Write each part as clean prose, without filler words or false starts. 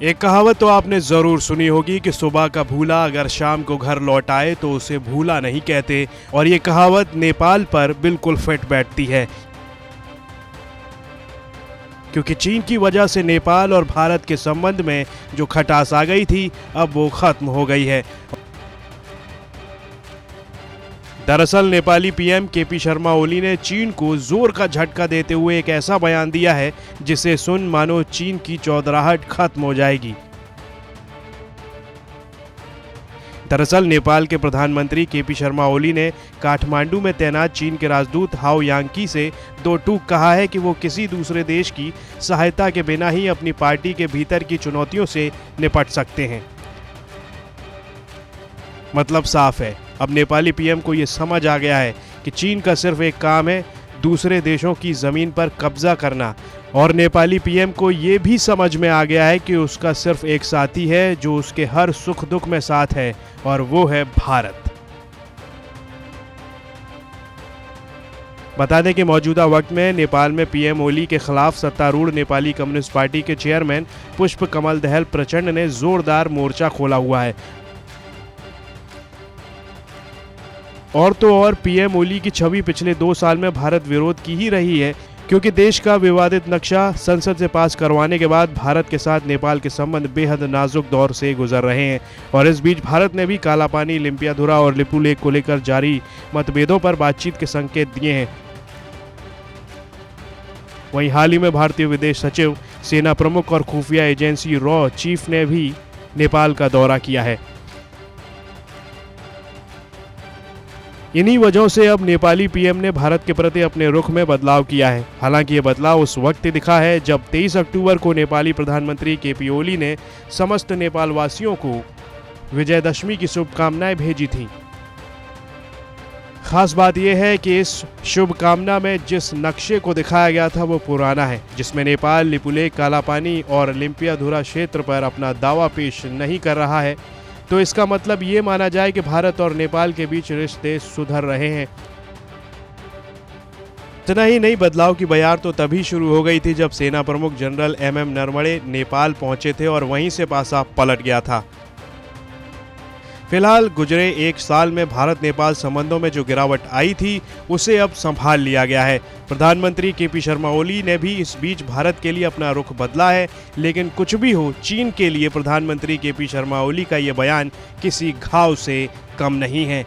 एक कहावत तो आपने जरूर सुनी होगी कि सुबह का भूला अगर शाम को घर लौट आए तो उसे भूला नहीं कहते, और ये कहावत नेपाल पर बिल्कुल फिट बैठती है, क्योंकि चीन की वजह से नेपाल और भारत के संबंध में जो खटास आ गई थी अब वो खत्म हो गई है। दरअसल नेपाली पीएम केपी शर्मा ओली ने चीन को जोर का झटका देते हुए एक ऐसा बयान दिया है जिसे सुन मानो चीन की चौधराहट खत्म हो जाएगी। दरअसल नेपाल के प्रधानमंत्री केपी शर्मा ओली ने काठमांडू में तैनात चीन के राजदूत हाओ यांकी से दो टूक कहा है कि वो किसी दूसरे देश की सहायता के बिना ही अपनी पार्टी के भीतर की चुनौतियों से निपट सकते हैं। मतलब साफ है, अब नेपाली पीएम को ये समझ आ गया है कि चीन का सिर्फ एक काम है दूसरे देशों की जमीन पर कब्जा करना, और नेपाली पीएम को ये भी समझ में आ गया है कि उसका सिर्फ एक साथी है जो उसके हर सुख दुख में साथ है, और वो है भारत। बता दें कि मौजूदा वक्त में नेपाल में पीएम ओली के खिलाफ सत्तारूढ़ नेपाली कम्युनिस्ट पार्टी के चेयरमैन पुष्प कमल दहल प्रचंड ने जोरदार मोर्चा खोला हुआ है। और तो और पीएम ओली की छवि पिछले 2 साल में भारत विरोध की ही रही है, क्योंकि देश का विवादित नक्शा संसद से पास करवाने के बाद भारत के साथ नेपाल के संबंध बेहद नाजुक दौर से गुजर रहे हैं। और इस बीच भारत ने भी कालापानी, लिम्पियाधुरा और लिपुलेख को लेकर जारी मतभेदों पर बातचीत के संकेत दिए हैं। वहीं हाल ही में भारतीय विदेश सचिव, सेना प्रमुख और खुफिया एजेंसी रॉ चीफ ने भी नेपाल का दौरा किया है। इन्हीं वजहों से अब नेपाली पीएम ने भारत के प्रति अपने रुख में बदलाव किया है। हालांकि ये बदलाव उस वक्त दिखा है जब 23 अक्टूबर को नेपाली प्रधानमंत्री केपी ओली ने समस्त नेपाल वासियों को विजयदशमी की शुभकामनाएं भेजी थी। खास बात यह है कि इस शुभकामना में जिस नक्शे को दिखाया गया था वो पुराना है, जिसमें नेपाल लिपुलेख, कालापानी और लिम्पियाधुरा क्षेत्र पर अपना दावा पेश नहीं कर रहा है। तो इसका मतलब ये माना जाए कि भारत और नेपाल के बीच रिश्ते सुधर रहे हैं। इतना ही नहीं, बदलाव की बयार तो तभी शुरू हो गई थी जब सेना प्रमुख जनरल एमएम नरवणे नेपाल पहुंचे थे और वहीं से पासा पलट गया था। फिलहाल गुजरे 1 साल में भारत नेपाल संबंधों में जो गिरावट आई थी उसे अब संभाल लिया गया है। प्रधानमंत्री केपी शर्मा ओली ने भी इस बीच भारत के लिए अपना रुख बदला है, लेकिन कुछ भी हो, चीन के लिए प्रधानमंत्री केपी शर्मा ओली का ये बयान किसी घाव से कम नहीं है।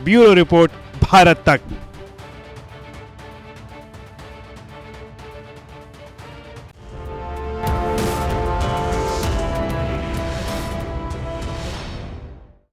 ब्यूरो रिपोर्ट, भारत तक।